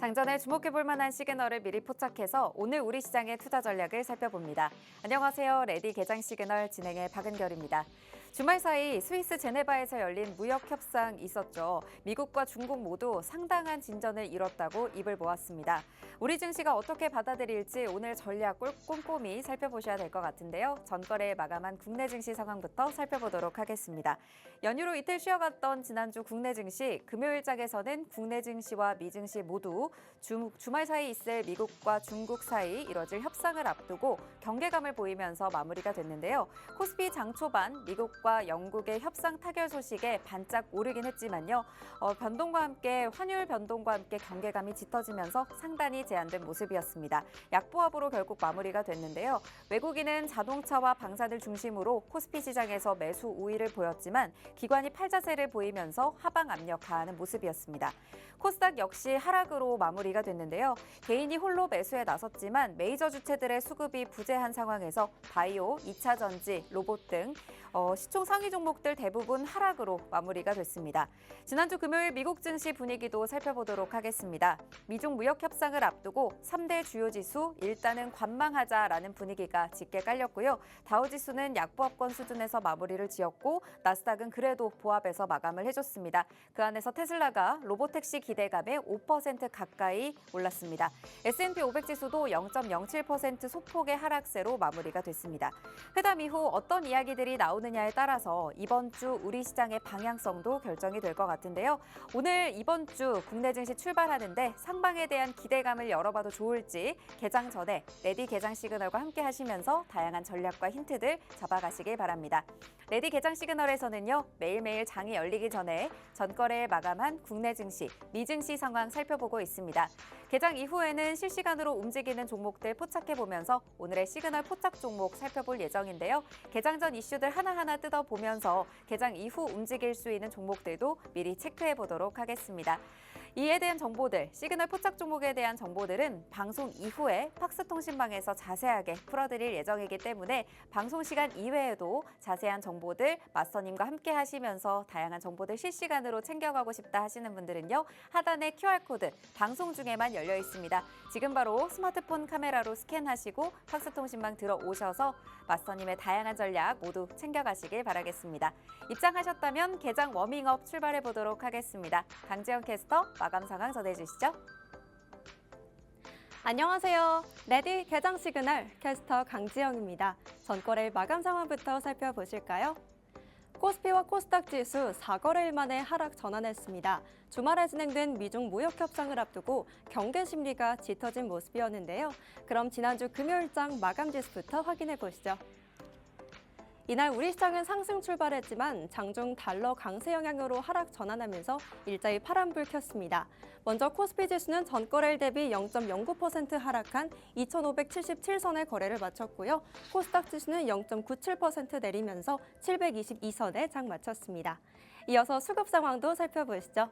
장전에 주목해볼 만한 시그널을 미리 포착해서 오늘 우리 시장의 투자 전략을 살펴봅니다. 안녕하세요. 레디 개장 시그널 진행의 박은결입니다. 주말 사이 스위스 제네바에서 열린 무역 협상 있었죠. 미국과 중국 모두 상당한 진전을 이뤘다고 입을 모았습니다. 우리 증시가 어떻게 받아들일지 오늘 전략 꼼꼼히 살펴보셔야 될 것 같은데요. 전거래에 마감한 국내 증시 상황부터 살펴보도록 하겠습니다. 연휴로 이틀 쉬어갔던 지난주 국내 증시, 금요일장에서는 국내 증시와 미 증시 모두 주말 사이 있을 미국과 중국 사이 이뤄질 협상을 앞두고 경계감을 보이면서 마무리가 됐는데요. 코스피 장 초반 미국과 영국의 협상 타결 소식에 반짝 오르긴 했지만요. 변동과 함께 환율 변동과 함께 경계감이 짙어지면서 상단이 제한된 모습이었습니다. 약보합으로 결국 마무리가 됐는데요. 외국인은 자동차와 방산을 중심으로 코스피 시장에서 매수 우위를 보였지만 기관이 팔자세를 보이면서 하방 압력 가하는 모습이었습니다. 코스닥 역시 하락으로 마무리가 됐는데요. 개인이 홀로 매수에 나섰지만 메이저 주체들의 수급이 부재한 상황에서 바이오, 2차 전지, 로봇 등 시총 상위 종목들 대부분 하락으로 마무리가 됐습니다. 지난주 금요일 미국 증시 분위기도 살펴보도록 하겠습니다. 미중 무역 협상을 앞두고 3대 주요 지수 일단은 관망하자라는 분위기가 짙게 깔렸고요. 다우지수는 약보합권 수준에서 마무리를 지었고 나스닥은 그래도 보합에서 마감을 해줬습니다. 그 안에서 테슬라가 로보택시 기대감에 5% 가까이 올랐습니다. S&P 500 지수도 0.07% 소폭의 하락세로 마무리가 됐습니다. 회담 이후 어떤 이야기들이 나오느냐에 따라서 이번 주 우리 시장의 방향성도 결정이 될 것 같은데요. 오늘 이번 주 국내 증시 출발하는데 상방에 대한 기대감을 열어봐도 좋을지 개장 전에 레디 개장 시그널과 함께 하시면서 다양한 전략과 힌트들 잡아가시길 바랍니다. 레디 개장 시그널에서는요. 매일매일 장이 열리기 전에 전거래에 마감한 국내 증시, 미 증시 상황 살펴보고 있습니다. 개장 이후에는 실시간으로 움직이는 종목들 포착해보면서 오늘의 시그널 포착 종목 살펴볼 예정인데요. 개장 전 이슈들 하나하나 뜯어보면서 개장 이후 움직일 수 있는 종목들도 미리 체크해보도록 하겠습니다. 이에 대한 정보들, 시그널 포착 종목에 대한 정보들은 방송 이후에 팍스통신방에서 자세하게 풀어드릴 예정이기 때문에 방송 시간 이외에도 자세한 정보들 마스터님과 함께 하시면서 다양한 정보들 실시간으로 챙겨가고 싶다 하시는 분들은요. 하단에 QR코드 방송 중에만 열려 있습니다. 지금 바로 스마트폰 카메라로 스캔하시고 팍스통신방 들어오셔서 마스터님의 다양한 전략 모두 챙겨가시길 바라겠습니다. 입장하셨다면 개장 워밍업 출발해 보도록 하겠습니다. 강지영 캐스터 마감 상황 전해주시죠. 안녕하세요. 레디 개장 시그널 캐스터 강지영입니다. 전거래 마감 상황부터 살펴보실까요? 코스피와 코스닥 지수 4거래일 만에 하락 전환했습니다. 주말에 진행된 미중 무역 협상을 앞두고 경계 심리가 짙어진 모습이었는데요. 그럼 지난주 금요일장 마감 지수부터 확인해 보시죠. 이날 우리 시장은 상승 출발했지만 장중 달러 강세 영향으로 하락 전환하면서 일자리 파란불 켰습니다. 먼저 코스피 지수는 전거래일 대비 0.09% 하락한 2,577선의 거래를 마쳤고요. 코스닥 지수는 0.97% 내리면서 722선에 장 마쳤습니다. 이어서 수급 상황도 살펴보시죠.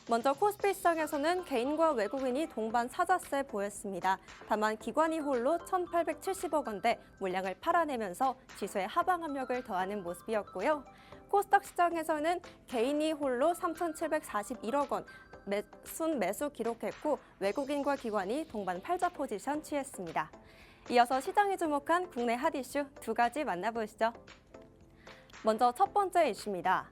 먼저 코스피 시장에서는 개인과 외국인이 동반 사자세 보였습니다. 다만 기관이 홀로 1,870억 원대 물량을 팔아내면서 지수의 하방 압력을 더하는 모습이었고요. 코스닥 시장에서는 개인이 홀로 3,741억 원 매수 기록했고 외국인과 기관이 동반 팔자 포지션 취했습니다. 이어서 시장이 주목한 국내 핫 이슈 두 가지 만나보시죠. 먼저 첫 번째 이슈입니다.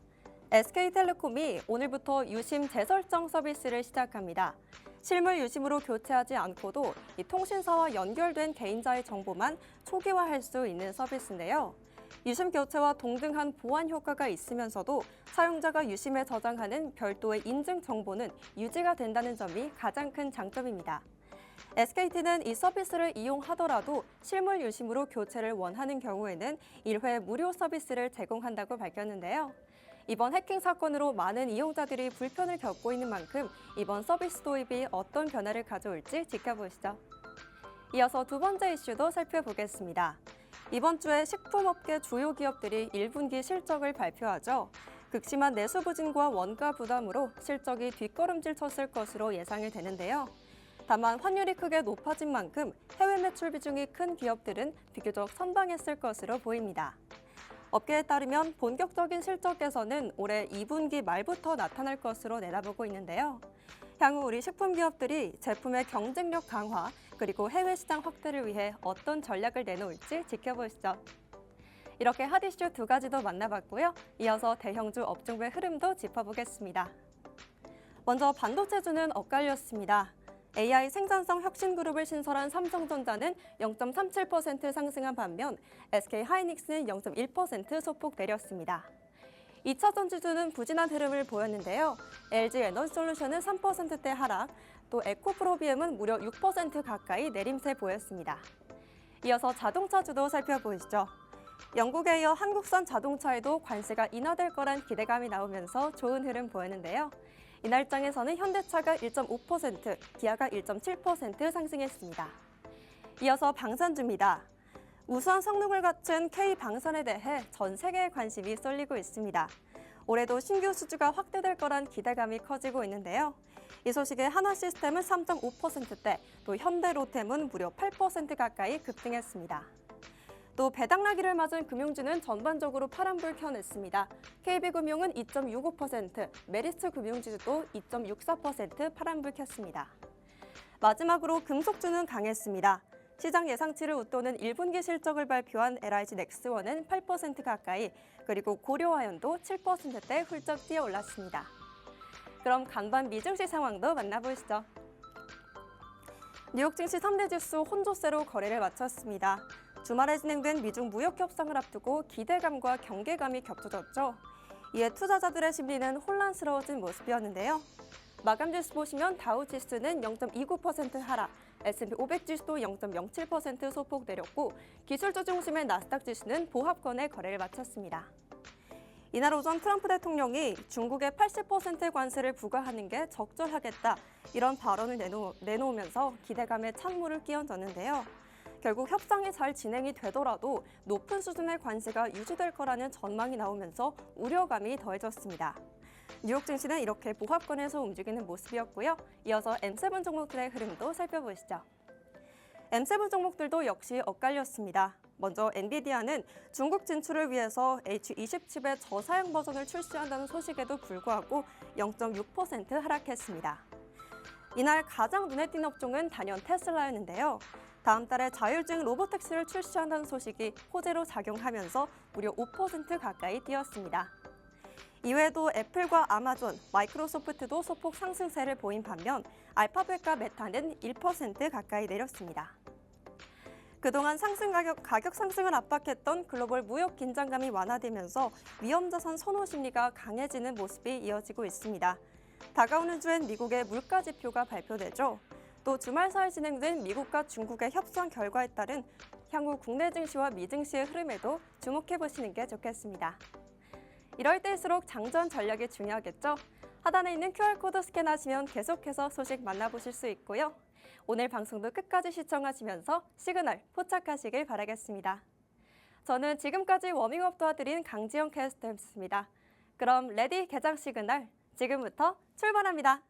SK텔레콤이 오늘부터 유심 재설정 서비스를 시작합니다. 실물 유심으로 교체하지 않고도 이 통신사와 연결된 개인자의 정보만 초기화할 수 있는 서비스인데요. 유심 교체와 동등한 보안 효과가 있으면서도 사용자가 유심에 저장하는 별도의 인증 정보는 유지가 된다는 점이 가장 큰 장점입니다. SKT는 이 서비스를 이용하더라도 실물 유심으로 교체를 원하는 경우에는 1회 무료 서비스를 제공한다고 밝혔는데요. 이번 해킹 사건으로 많은 이용자들이 불편을 겪고 있는 만큼 이번 서비스 도입이 어떤 변화를 가져올지 지켜보시죠. 이어서 두 번째 이슈도 살펴보겠습니다. 이번 주에 식품업계 주요 기업들이 1분기 실적을 발표하죠. 극심한 내수 부진과 원가 부담으로 실적이 뒷걸음질 쳤을 것으로 예상이 되는데요. 다만 환율이 크게 높아진 만큼 해외 매출 비중이 큰 기업들은 비교적 선방했을 것으로 보입니다. 업계에 따르면 본격적인 실적 개선은 올해 2분기 말부터 나타날 것으로 내다보고 있는데요. 향후 우리 식품 기업들이 제품의 경쟁력 강화 그리고 해외 시장 확대를 위해 어떤 전략을 내놓을지 지켜보시죠. 이렇게 핫 이슈 두 가지 더 만나봤고요. 이어서 대형주 업종별 흐름도 짚어보겠습니다. 먼저 반도체주는 엇갈렸습니다. AI 생산성 혁신그룹을 신설한 삼성전자는 0.37% 상승한 반면 SK하이닉스는 0.1% 소폭 내렸습니다. 2차 전지주는 부진한 흐름을 보였는데요. LG에너지솔루션은 3%대 하락, 또 에코프로비엠은 무려 6% 가까이 내림세 보였습니다. 이어서 자동차주도 살펴보시죠. 영국에 이어 한국산 자동차에도 관세가 인하될 거란 기대감이 나오면서 좋은 흐름 보였는데요. 이날장에서는 현대차가 1.5%, 기아가 1.7% 상승했습니다. 이어서 방산주입니다. 우수한 성능을 갖춘 K방산에 대해 전 세계의 관심이 쏠리고 있습니다. 올해도 신규 수주가 확대될 거란 기대감이 커지고 있는데요. 이 소식에 한화시스템은 3.5%대, 또 현대로템은 무려 8% 가까이 급등했습니다. 또 배당나기를 맞은 금융주는 전반적으로 파란불 켜냈습니다. KB금융은 2.65%, 메리츠금융주도 2.64% 파란불 켰습니다. 마지막으로 금속주는 강했습니다. 시장 예상치를 웃도는 1분기 실적을 발표한 LIG 넥스원은 8% 가까이, 그리고 고려화연도 7%대 훌쩍 뛰어올랐습니다. 그럼 간밤 미증시 상황도 만나보시죠. 뉴욕 증시 3대 지수 혼조세로 거래를 마쳤습니다. 주말에 진행된 미중 무역 협상을 앞두고 기대감과 경계감이 겹쳐졌죠. 이에 투자자들의 심리는 혼란스러워진 모습이었는데요. 마감 지수 보시면 다우 지수는 0.29% 하락, S&P 500 지수도 0.07% 소폭 내렸고 기술주 중심의 나스닥 지수는 보합권에 거래를 마쳤습니다. 이날 오전 트럼프 대통령이 중국에 80% 관세를 부과하는 게 적절하겠다 이런 발언을 내놓으면서 기대감에 찬물을 끼얹었는데요. 결국 협상이 잘 진행이 되더라도 높은 수준의 관세가 유지될 거라는 전망이 나오면서 우려감이 더해졌습니다. 뉴욕 증시는 이렇게 보합권에서 움직이는 모습이었고요. 이어서 M7 종목들의 흐름도 살펴보시죠. M7 종목들도 역시 엇갈렸습니다. 먼저 엔비디아는 중국 진출을 위해서 H20 칩의 저사양 버전을 출시한다는 소식에도 불구하고 0.6% 하락했습니다. 이날 가장 눈에 띈 업종은 단연 테슬라였는데요. 다음 달에 자율주행 로보택시를 출시한다는 소식이 호재로 작용하면서 무려 5% 가까이 뛰었습니다. 이외에도 애플과 아마존, 마이크로소프트도 소폭 상승세를 보인 반면 알파벳과 메타는 1% 가까이 내렸습니다. 그동안 가격 상승을 압박했던 글로벌 무역 긴장감이 완화되면서 위험자산 선호 심리가 강해지는 모습이 이어지고 있습니다. 다가오는 주엔 미국의 물가 지표가 발표되죠. 또 주말 사이 진행된 미국과 중국의 협상 결과에 따른 향후 국내 증시와 미증시의 흐름에도 주목해보시는 게 좋겠습니다. 이럴 때일수록 장전 전략이 중요하겠죠? 하단에 있는 QR코드 스캔하시면 계속해서 소식 만나보실 수 있고요. 오늘 방송도 끝까지 시청하시면서 시그널 포착하시길 바라겠습니다. 저는 지금까지 워밍업 도와드린 강지영 캐스터였습니다. 그럼 레디 개장 시그널 지금부터 출발합니다.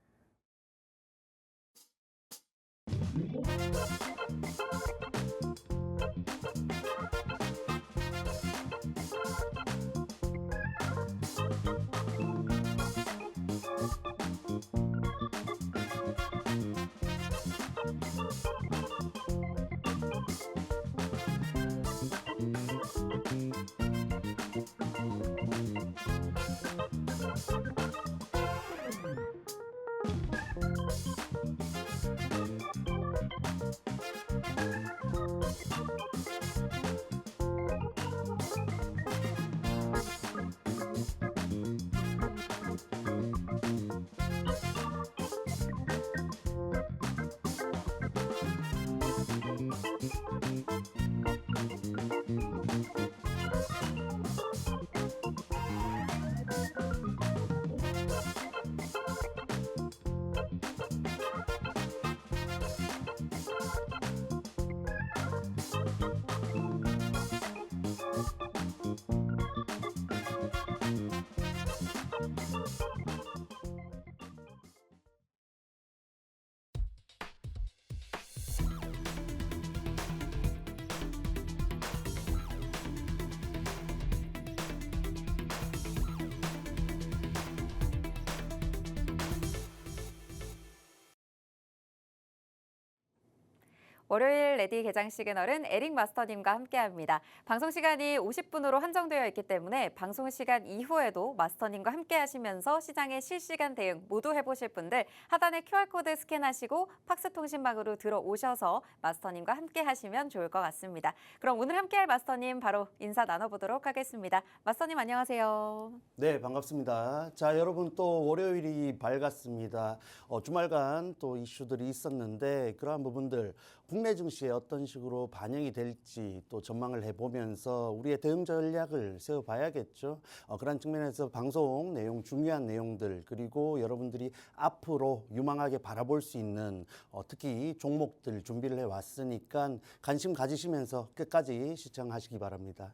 월요일 레디 개장 시그널은 에릭 마스터님과 함께합니다. 방송 시간이 50분으로 한정되어 있기 때문에 방송 시간 이후에도 마스터님과 함께하시면서 시장의 실시간 대응 모두 해보실 분들 하단의 QR코드 스캔하시고 팍스 통신망으로 들어오셔서 마스터님과 함께하시면 좋을 것 같습니다. 그럼 오늘 함께할 마스터님 바로 인사 나눠보도록 하겠습니다. 마스터님 안녕하세요. 네, 반갑습니다. 자, 여러분 또 월요일이 밝았습니다. 주말간 또 이슈들이 있었는데 그러한 부분들 국내 증시에 어떤 식으로 반영이 될지 또 전망을 해보면서 우리의 대응 전략을 세워봐야겠죠. 그런 측면에서 방송 내용, 중요한 내용들 그리고 여러분들이 앞으로 유망하게 바라볼 수 있는 특히 종목들 준비를 해왔으니까 관심 가지시면서 끝까지 시청하시기 바랍니다.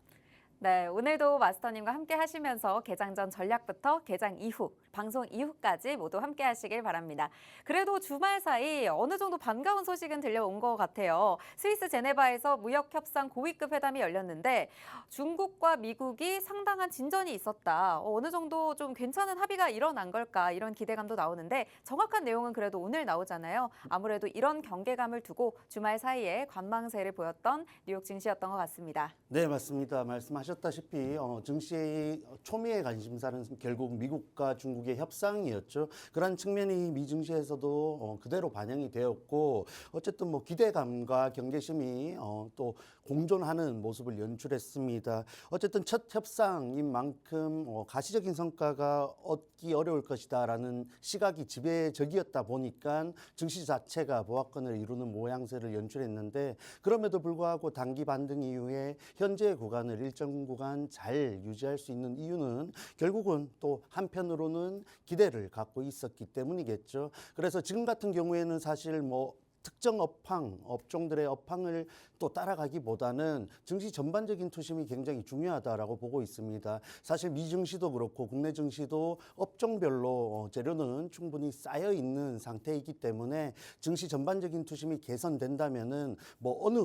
네, 오늘도 마스터님과 함께 하시면서 개장 전 전략부터 개장 이후, 방송 이후까지 모두 함께 하시길 바랍니다. 그래도 주말 사이 어느 정도 반가운 소식은 들려온 것 같아요. 스위스 제네바에서 무역협상 고위급 회담이 열렸는데 중국과 미국이 상당한 진전이 있었다. 어느 정도 좀 괜찮은 합의가 일어난 걸까 이런 기대감도 나오는데 정확한 내용은 그래도 오늘 나오잖아요. 아무래도 이런 경계감을 두고 주말 사이에 관망세를 보였던 뉴욕 증시였던 것 같습니다. 네, 맞습니다. 말씀하셨다시피 증시의 초미의 관심사는 결국 미국과 중국의 협상이었죠. 그런 측면이 미 증시에서도 그대로 반영이 되었고 어쨌든 뭐 기대감과 경계심이 또 공존하는 모습을 연출했습니다. 어쨌든 첫 협상인 만큼 가시적인 성과가 얻기 어려울 것이다라는 시각이 지배적이었다 보니까 증시 자체가 보합권을 이루는 모양새를 연출했는데 그럼에도 불구하고 단기 반등 이후에 현재 구간을 일정 구간 잘 유지할 수 있는 이유는 결국은 또 한편으로는 기대를 갖고 있었기 때문이겠죠. 그래서 지금 같은 경우에는 사실 뭐 특정 업종들의 업황을 또 따라가기보다는 증시 전반적인 투심이 굉장히 중요하다라고 보고 있습니다. 사실 미 증시도 그렇고 국내 증시도 업종별로 재료는 충분히 쌓여 있는 상태이기 때문에 증시 전반적인 투심이 개선된다면은 뭐 어느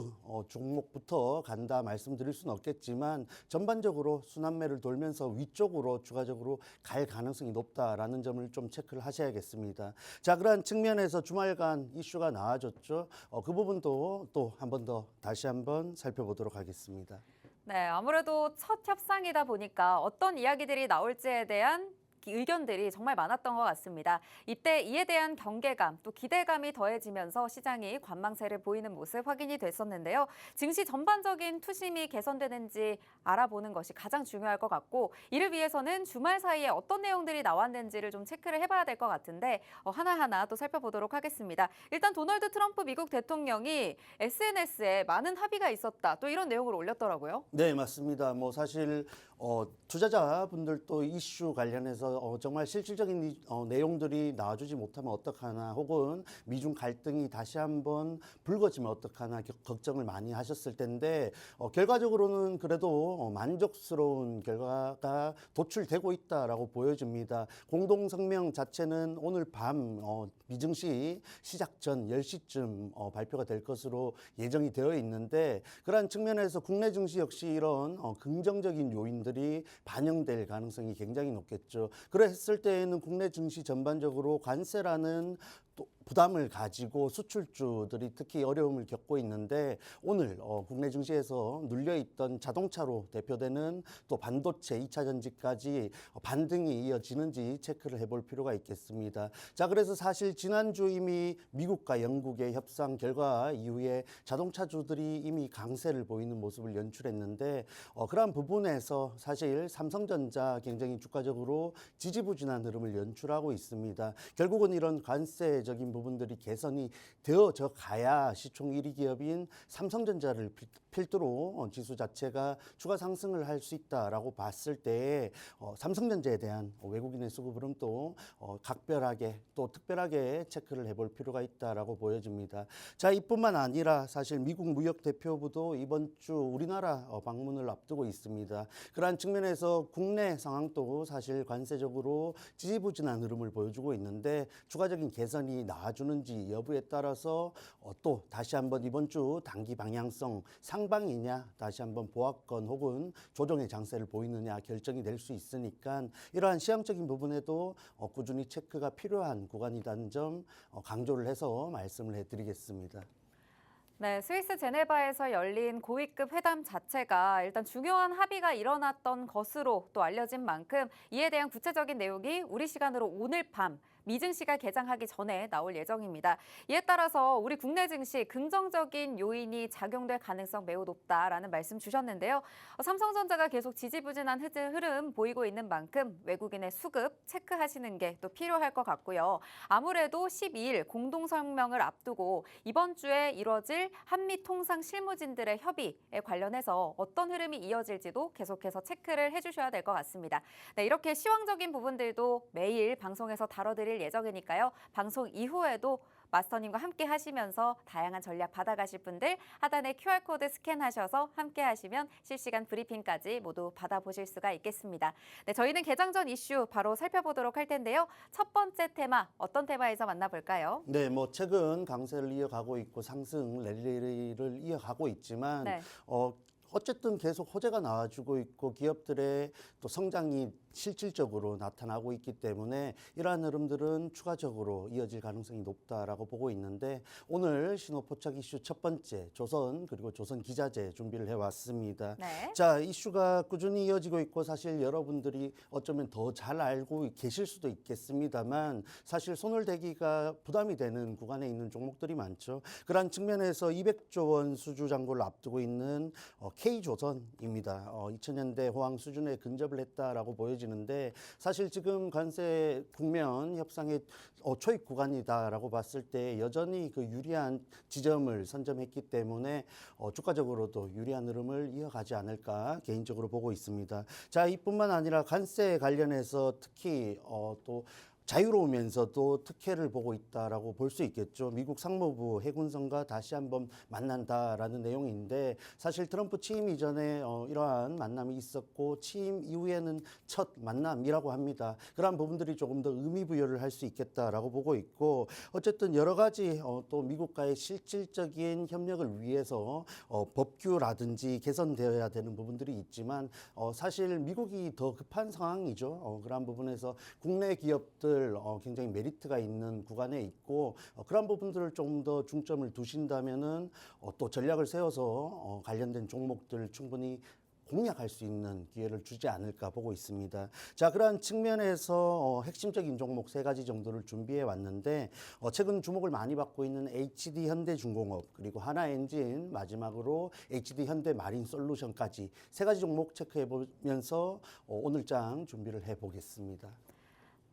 종목부터 간다 말씀드릴 수는 없겠지만 전반적으로 순환매를 돌면서 위쪽으로 추가적으로 갈 가능성이 높다라는 점을 좀 체크를 하셔야겠습니다. 자, 그러한 측면에서 주말간 이슈가 나와줬죠. 그 부분도 또 한 번 더 다시 한번 살펴보도록 하겠습니다. 네, 아무래도 첫 협상이다 보니까 어떤 이야기들이 나올지에 대한 의견들이 정말 많았던 것 같습니다. 이때 이에 대한 경계감 또 기대감이 더해지면서 시장이 관망세를 보이는 모습 확인이 됐었는데요. 증시 전반적인 투심이 개선되는지 알아보는 것이 가장 중요할 것 같고 이를 위해서는 주말 사이에 어떤 내용들이 나왔는지를 좀 체크를 해봐야 될 것 같은데 하나하나 또 살펴보도록 하겠습니다. 일단 도널드 트럼프 미국 대통령이 SNS에 많은 합의가 있었다 또 이런 내용을 올렸더라고요. 네, 맞습니다. 뭐 사실 투자자분들도 이슈 관련해서 정말 실질적인 내용들이 나와주지 못하면 어떡하나 혹은 미중 갈등이 다시 한번 불거지면 어떡하나 걱정을 많이 하셨을 텐데 결과적으로는 그래도 만족스러운 결과가 도출되고 있다라고 보여집니다. 공동성명 자체는 오늘 밤 미증시 시작 전 10시쯤 발표가 될 것으로 예정이 되어 있는데 그러한 측면에서 국내 증시 역시 이런 긍정적인 요인들이 반영될 가능성이 굉장히 높겠죠. 그랬을 때에는 국내 증시 전반적으로 관세라는 또 부담을 가지고 수출주들이 특히 어려움을 겪고 있는데 오늘 국내 증시에서 눌려있던 자동차로 대표되는 또 반도체, 2차 전지까지 반등이 이어지는지 체크를 해볼 필요가 있겠습니다. 자, 그래서 사실 지난주 이미 미국과 영국의 협상 결과 이후에 자동차주들이 이미 강세를 보이는 모습을 연출했는데 그러한 부분에서 사실 삼성전자 굉장히 주가적으로 지지부진한 흐름을 연출하고 있습니다. 결국은 이런 관세적인 부분들이 개선이 되어져 가야 시총 1위 기업인 삼성전자를 필두로 지수 자체가 추가 상승을 할 수 있다라고 봤을 때 삼성전자에 대한 외국인의 수급 흐름도 각별하게 또 특별하게 체크를 해볼 필요가 있다라고 보여집니다. 자, 이뿐만 아니라 사실 미국 무역 대표부도 이번 주 우리나라 방문을 앞두고 있습니다. 그러한 측면에서 국내 상황도 사실 관세적으로 지지부진한 흐름을 보여주고 있는데 추가적인 개선이 나와주는지 여부에 따라서 또 다시 한번 이번 주 단기 방향성 상방이냐 다시 한번 보합권 혹은 조정의 장세를 보이느냐 결정이 될 수 있으니까 이러한 시향적인 부분에도 꾸준히 체크가 필요한 구간이라는 점 강조를 해서 말씀을 해드리겠습니다. 네, 스위스 제네바에서 열린 고위급 회담 자체가 일단 중요한 합의가 일어났던 것으로 또 알려진 만큼 이에 대한 구체적인 내용이 우리 시간으로 오늘 밤 미증시가 개장하기 전에 나올 예정입니다. 이에 따라서 우리 국내 증시 긍정적인 요인이 작용될 가능성 매우 높다라는 말씀 주셨는데요. 삼성전자가 계속 지지부진한 흐름 보이고 있는 만큼 외국인의 수급 체크하시는 게 또 필요할 것 같고요. 아무래도 12일 공동성명을 앞두고 이번 주에 이뤄질 한미 통상 실무진들의 협의에 관련해서 어떤 흐름이 이어질지도 계속해서 체크를 해주셔야 될 것 같습니다. 네, 이렇게 시황적인 부분들도 매일 방송에서 다뤄드릴 예정이니까요. 방송 이후에도 마스터님과 함께 하시면서 다양한 전략 받아가실 분들 하단에 QR코드 스캔하셔서 함께 하시면 실시간 브리핑까지 모두 받아보실 수가 있겠습니다. 네, 저희는 개장 전 이슈 바로 살펴보도록 할 텐데요. 첫 번째 테마 어떤 테마에서 만나볼까요? 네, 뭐 최근 강세를 이어가고 있고 상승 랠리를 이어가고 있지만 네. 어쨌든 계속 호재가 나와주고 있고 기업들의 또 성장이 실질적으로 나타나고 있기 때문에 이러한 흐름들은 추가적으로 이어질 가능성이 높다라고 보고 있는데 오늘 신호포착 이슈 첫 번째 조선 그리고 조선 기자재 준비를 해왔습니다. 네. 자, 이슈가 꾸준히 이어지고 있고 사실 여러분들이 어쩌면 더 잘 알고 계실 수도 있겠습니다만 사실 손을 대기가 부담이 되는 구간에 있는 종목들이 많죠. 그러한 측면에서 200조 원 수주 잔고를 앞두고 있는 K조선입니다. 2000년대 호황 수준에 근접을 했다라고 보여지는데 사실 지금 관세 국면 협상의 초입 구간이다라고 봤을 때 여전히 그 유리한 지점을 선점했기 때문에 주가적으로도 유리한 흐름을 이어가지 않을까 개인적으로 보고 있습니다. 자, 이뿐만 아니라 관세 관련해서 특히 또 자유로우면서도 특혜를 보고 있다라고 볼 수 있겠죠. 미국 상무부 해군성과 다시 한번 만난다라는 내용인데 사실 트럼프 취임 이전에 이러한 만남이 있었고 취임 이후에는 첫 만남이라고 합니다. 그러한 부분들이 조금 더 의미 부여를 할 수 있겠다라고 보고 있고 어쨌든 여러 가지 또 미국과의 실질적인 협력을 위해서 법규라든지 개선되어야 되는 부분들이 있지만 사실 미국이 더 급한 상황이죠. 그러한 부분에서 국내 기업들 굉장히 메리트가 있는 구간에 있고 그런 부분들을 좀 더 중점을 두신다면은 또 전략을 세워서 관련된 종목들 충분히 공략할 수 있는 기회를 주지 않을까 보고 있습니다. 자, 그러한 측면에서 핵심적인 종목 세 가지 정도를 준비해 왔는데 최근 주목을 많이 받고 있는 HD 현대중공업 그리고 하나엔진 마지막으로 HD 현대마린솔루션까지 세 가지 종목 체크해 보면서 오늘장 준비를 해 보겠습니다.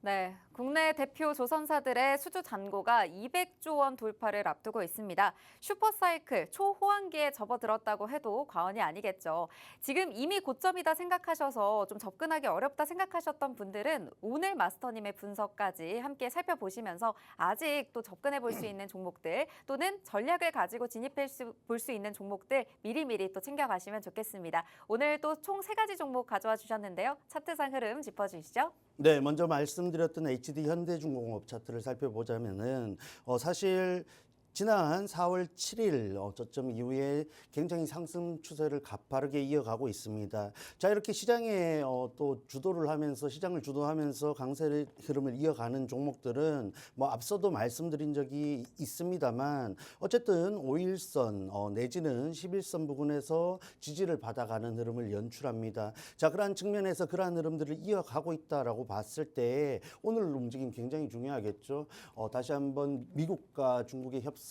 네, 국내 대표 조선사들의 수주 잔고가 200조 원 돌파를 앞두고 있습니다. 슈퍼사이클 초호황기에 접어들었다고 해도 과언이 아니겠죠. 지금 이미 고점이다 생각하셔서 좀 접근하기 어렵다 생각하셨던 분들은 오늘 마스터님의 분석까지 함께 살펴보시면서 아직 또 접근해 볼 수 있는 종목들 또는 전략을 가지고 진입해 볼 수 있는 종목들 미리미리 또 챙겨가시면 좋겠습니다. 오늘 또 총 3가지 종목 가져와 주셨는데요. 차트상 흐름 짚어주시죠. 네, 먼저 말씀드렸던 HD 현대중공업 차트를 살펴보자면은 사실 지난 4월 7일 저점 이후에 굉장히 상승 추세를 가파르게 이어가고 있습니다. 자, 이렇게 시장에 또 주도를 하면서 시장을 주도하면서 강세 흐름을 이어가는 종목들은 뭐 앞서도 말씀드린 적이 있습니다만 어쨌든 5일선 내지는 11선 부근에서 지지를 받아가는 흐름을 연출합니다. 자, 그러한 측면에서 그러한 흐름들을 이어가고 있다라고 봤을 때 오늘 움직임 굉장히 중요하겠죠. 다시 한번 미국과 중국의 협상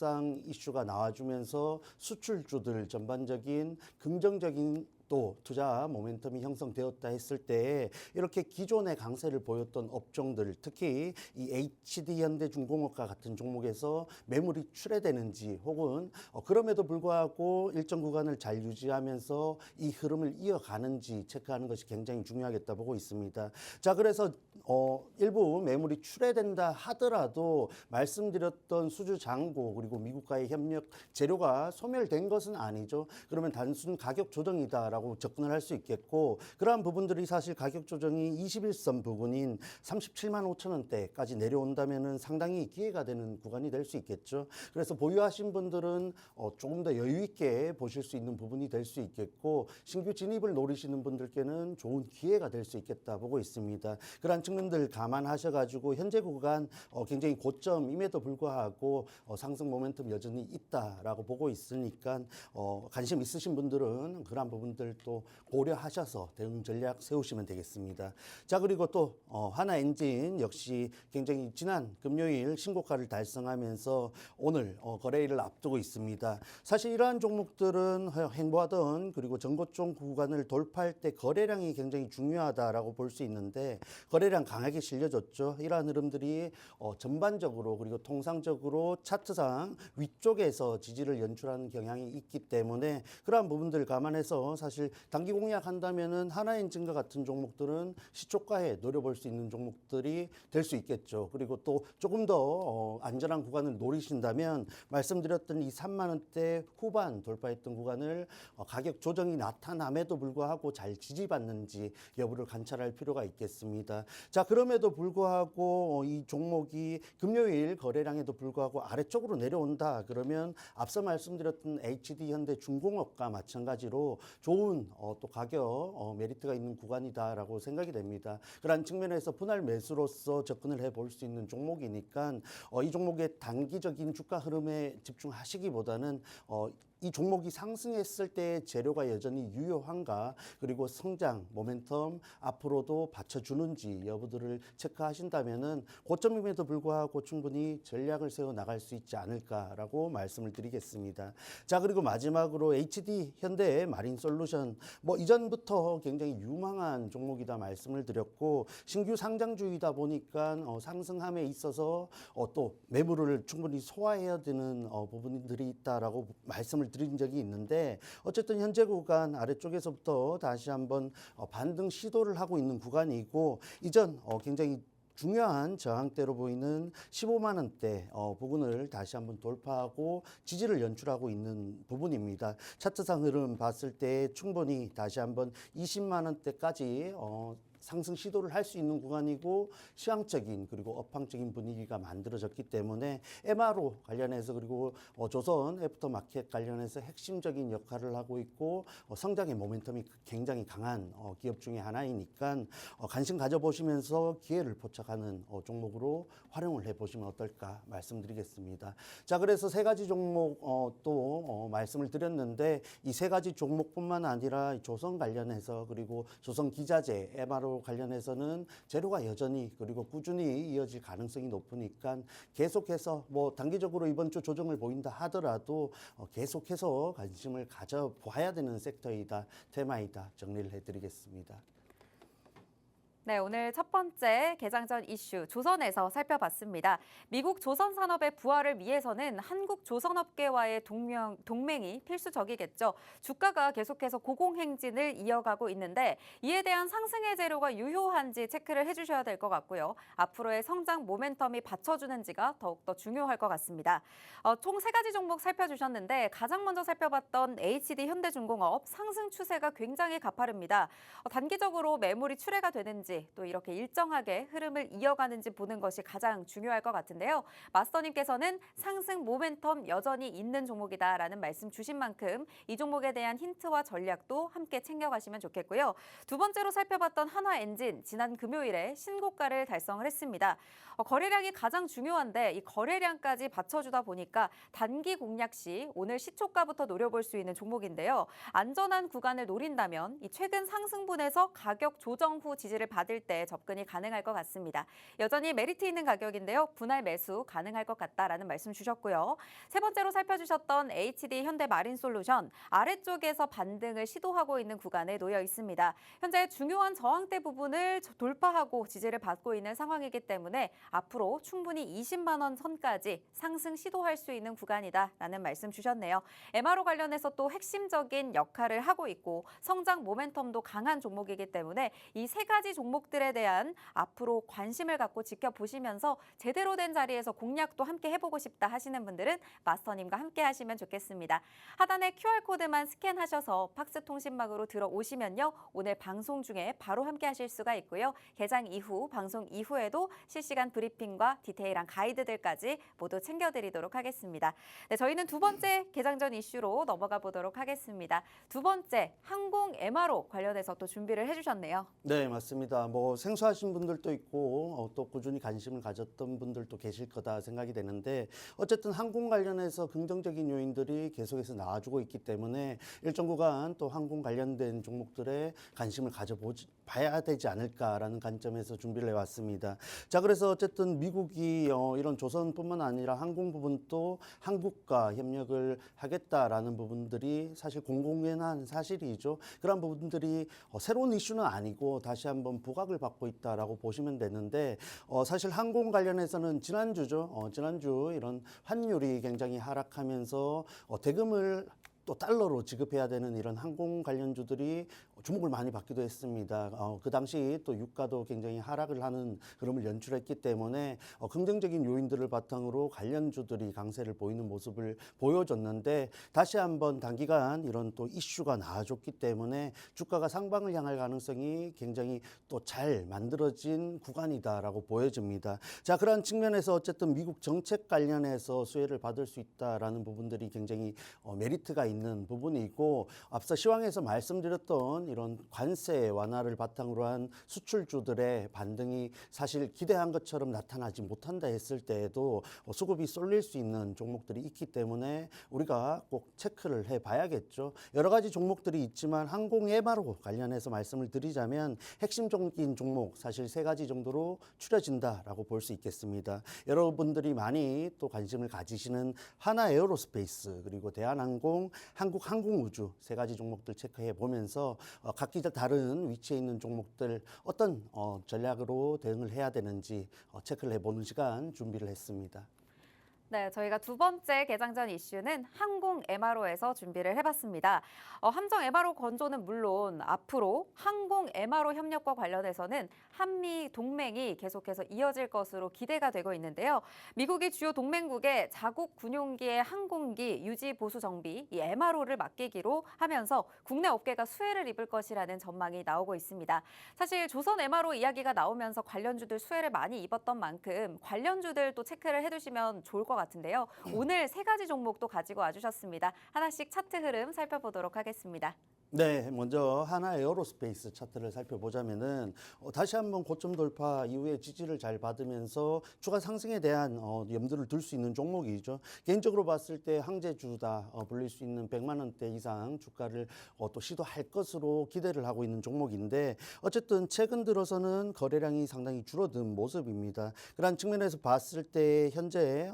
이슈가 나와주면서 수출주들 전반적인 긍정적인 또 투자 모멘텀이 형성되었다 했을 때 이렇게 기존의 강세를 보였던 업종들 특히 이 HD 현대중공업과 같은 종목에서 매물이 출회되는지 혹은 그럼에도 불구하고 일정 구간을 잘 유지하면서 이 흐름을 이어가는지 체크하는 것이 굉장히 중요하겠다 보고 있습니다. 자, 그래서 일부 매물이 출회된다 하더라도 말씀드렸던 수주 잔고 그리고 미국과의 협력 재료가 소멸된 것은 아니죠. 그러면 단순 가격 조정이다라고 있다라고 접근을 할 수 있겠고 그러한 부분들이 사실 가격 조정이 21선 부근인 37만 5천 원대까지 내려온다면은 상당히 기회가 되는 구간이 될 수 있겠죠. 그래서 보유하신 분들은 조금 더 여유 있게 보실 수 있는 부분이 될 수 있겠고 신규 진입을 노리시는 분들께는 좋은 기회가 될 수 있겠다 보고 있습니다. 그러한 측면들 감안하셔가지고 현재 구간 굉장히 고점임에도 불구하고 상승 모멘텀 여전히 있다라고 보고 있으니까 관심 있으신 분들은 그러한 부분들도 고려하셔서 대응 전략 세우시면 되겠습니다. 자 그리고 또 하나엔진 역시 굉장히 지난 금요일 신고가를 달성하면서 오늘 거래일을 앞두고 있습니다. 사실 이러한 종목들은 행보하던 그리고 전고점 구간을 돌파할 때 거래량이 굉장히 중요하다라고 볼 수 있는데 거래량 강하게 실려졌죠. 이러한 흐름들이 전반적으로 그리고 통상적으로 차트상 위쪽에서 지지를 연출하는 경향이 있기 때문에 그러한 부분들 감안해서 사실 단기 공략한다면은 하나엔진과 같은 종목들은 시초가에 노려볼 수 있는 종목들이 될 수 있겠죠. 그리고 또 조금 더 안전한 구간을 노리신다면 말씀드렸던 이 3만 원대 후반 돌파했던 구간을 가격 조정이 나타남에도 불구하고 잘 지지받는지 여부를 관찰할 필요가 있겠습니다. 자 그럼에도 불구하고 이 종목이 금요일 거래량에도 불구하고 아래쪽으로 내려온다 그러면 앞서 말씀드렸던 HD 현대 중공업과 마찬가지로 좋은 또 가격 메리트가 있는 구간이다라고 생각이 됩니다. 그런 측면에서 분할 매수로서 접근을 해볼 수 있는 종목이니까 이 종목의 단기적인 주가 흐름에 집중하시기보다는 이 종목이 상승했을 때 재료가 여전히 유효한가 그리고 성장 모멘텀 앞으로도 받쳐주는지 여부들을 체크하신다면은 고점임에도 불구하고 충분히 전략을 세워 나갈 수 있지 않을까라고 말씀을 드리겠습니다. 자 그리고 마지막으로 HD 현대 마린솔루션 이전부터 굉장히 유망한 종목이다 말씀을 드렸고 신규 상장주이다 보니까 상승함에 있어서 또 매물을 충분히 소화해야 되는 부분들이 있다라고 말씀을 드린 적이 있는데 어쨌든 현재 구간 아래쪽에서부터 다시 한번 반등 시도를 하고 있는 구간이고 이전 굉장히 중요한 저항대로 보이는 15만 원대 부분을 다시 한번 돌파하고 지지를 연출하고 있는 부분입니다. 차트상 흐름 봤을 때 충분히 다시 한번 20만 원대까지 상승 시도를 할 수 있는 구간이고 시황적인 그리고 업황적인 분위기가 만들어졌기 때문에 MRO 관련해서 그리고 조선 애프터마켓 관련해서 핵심적인 역할을 하고 있고 성장의 모멘텀이 굉장히 강한 기업 중에 하나이니까 관심 가져보시면서 기회를 포착하는 종목으로 활용을 해보시면 어떨까 말씀드리겠습니다. 자 그래서 세 가지 종목 또 말씀을 드렸는데 이 세 가지 종목뿐만 아니라 조선 관련해서 그리고 조선 기자재 MRO 관련해서는 재료가 여전히 그리고 꾸준히 이어질 가능성이 높으니까 계속해서 단기적으로 이번 주 조정을 보인다 하더라도 계속해서 관심을 가져봐야 되는 섹터이다, 테마이다 정리를 해드리겠습니다. 네, 오늘 첫 번째 개장 전 이슈 조선에서 살펴봤습니다. 미국 조선 산업의 부활을 위해서는 한국 조선업계와의 동맹이 필수적이겠죠. 주가가 계속해서 고공행진을 이어가고 있는데 이에 대한 상승의 재료가 유효한지 체크를 해주셔야 될 것 같고요. 앞으로의 성장 모멘텀이 받쳐주는지가 더욱더 중요할 것 같습니다. 총 세 가지 종목 살펴주셨는데 가장 먼저 살펴봤던 HD 현대중공업 상승 추세가 굉장히 가파릅니다. 단기적으로 매물이 출회가 되는지 또 이렇게 일정하게 흐름을 이어가는지 보는 것이 가장 중요할 것 같은데요. 마스터님께서는 상승 모멘텀 여전히 있는 종목이다라는 말씀 주신 만큼 이 종목에 대한 힌트와 전략도 함께 챙겨가시면 좋겠고요. 두 번째로 살펴봤던 한화엔진 지난 금요일에 신고가를 달성을 했습니다. 거래량이 가장 중요한데 이 거래량까지 받쳐주다 보니까 단기 공략 시 오늘 시초가부터 노려볼 수 있는 종목인데요. 안전한 구간을 노린다면 이 최근 상승분에서 가격 조정 후 지지를 받을 때 접근이 가능할 것 같습니다. 여전히 메리트 있는 가격인데요. 분할 매수 가능할 것 같다라는 말씀 주셨고요. 세 번째로 살펴주셨던 HD 현대 마린솔루션 아래쪽에서 반등을 시도하고 있는 구간에 놓여 있습니다. 현재 중요한 저항대 부분을 돌파하고 지지를 받고 있는 상황이기 때문에 앞으로 충분히 20만 원 선까지 상승 시도할 수 있는 구간이다라는 말씀 주셨네요. MRO 관련해서 또 핵심적인 역할을 하고 있고 성장 모멘텀도 강한 종목이기 때문에 이 세 가지 종목 종목들에 대한 앞으로 관심을 갖고 지켜보시면서 제대로 된 자리에서 공략도 함께 해보고 싶다 하시는 분들은 마스터님과 함께 하시면 좋겠습니다. 하단에 QR코드만 스캔하셔서 팍스 통신망으로 들어오시면요. 오늘 방송 중에 바로 함께 하실 수가 있고요. 개장 이후, 방송 이후에도 실시간 브리핑과 디테일한 가이드들까지 모두 챙겨드리도록 하겠습니다. 네, 저희는 두 번째 개장 전 이슈로 넘어가 보도록 하겠습니다. 두 번째, 항공 MRO 관련해서 또 준비를 해주셨네요. 네, 맞습니다. 뭐 생소하신 분들도 있고 또 꾸준히 관심을 가졌던 분들도 계실 거다 생각이 되는데 어쨌든 항공 관련해서 긍정적인 요인들이 계속해서 나와주고 있기 때문에 일정 구간 또 항공 관련된 종목들에 관심을 가져봐야 되지 않을까라는 관점에서 준비를 해왔습니다. 자, 그래서 어쨌든 미국이 이런 조선뿐만 아니라 항공 부분도 한국과 협력을 하겠다라는 부분들이 사실 공공연한 사실이죠. 그런 부분들이 새로운 이슈는 아니고 다시 한번 부각을 받고 있다라고 보시면 되는데 사실 항공 관련해서는 지난주죠. 지난주 이런 환율이 굉장히 하락하면서 대금을 또 달러로 지급해야 되는 이런 항공 관련주들이 주목을 많이 받기도 했습니다. 그 당시 또 유가도 굉장히 하락을 하는 흐름을 연출했기 때문에 긍정적인 요인들을 바탕으로 관련주들이 강세를 보이는 모습을 보여줬는데 다시 한번 단기간 이런 또 이슈가 나와줬기 때문에 주가가 상방을 향할 가능성이 굉장히 또 잘 만들어진 구간이다라고 보여집니다. 자, 그런 측면에서 어쨌든 미국 정책 관련해서 수혜를 받을 수 있다라는 부분들이 굉장히 메리트가 있는 부분이고 앞서 시황에서 말씀드렸던 이런 관세 완화를 바탕으로 한 수출주들의 반등이 사실 기대한 것처럼 나타나지 못한다 했을 때에도 수급이 쏠릴 수 있는 종목들이 있기 때문에 우리가 꼭 체크를 해봐야겠죠. 여러 가지 종목들이 있지만 항공 MRO 관련해서 말씀을 드리자면 핵심적인 종목 사실 세 가지 정도로 추려진다라고 볼 수 있겠습니다. 여러분들이 많이 또 관심을 가지시는 하나에어로스페이스 그리고 대한항공, 한국항공우주 세 가지 종목들 체크해 보면서 각기 다른 위치에 있는 종목들 어떤 전략으로 대응을 해야 되는지 체크를 해보는 시간 준비를 했습니다. 네, 저희가 두 번째 개장 전 이슈는 항공 MRO에서 준비를 해봤습니다. 함정 MRO 건조는 물론 앞으로 항공 MRO 협력과 관련해서는 한미 동맹이 계속해서 이어질 것으로 기대가 되고 있는데요. 미국이 주요 동맹국에 자국 군용기의 항공기 유지 보수 정비, 이 MRO를 맡기기로 하면서 국내 업계가 수혜를 입을 것이라는 전망이 나오고 있습니다. 사실 조선 MRO 이야기가 나오면서 관련주들 수혜를 많이 입었던 만큼 관련주들 또 체크를 해두시면 좋을 것 같은데요. 오늘 세 가지 종목도 가지고 와주셨습니다. 하나씩 차트 흐름 살펴보도록 하겠습니다. 네, 먼저 하나에어로스페이스 차트를 살펴보자면은 다시 한번 고점 돌파 이후에 지지를 잘 받으면서 추가 상승에 대한 염두를 둘 수 있는 종목이죠. 개인적으로 봤을 때 항제주다 불릴 수 있는 100만 원대 이상 주가를 또 시도할 것으로 기대를 하고 있는 종목인데 어쨌든 최근 들어서는 거래량이 상당히 줄어든 모습입니다. 그런 측면에서 봤을 때 현재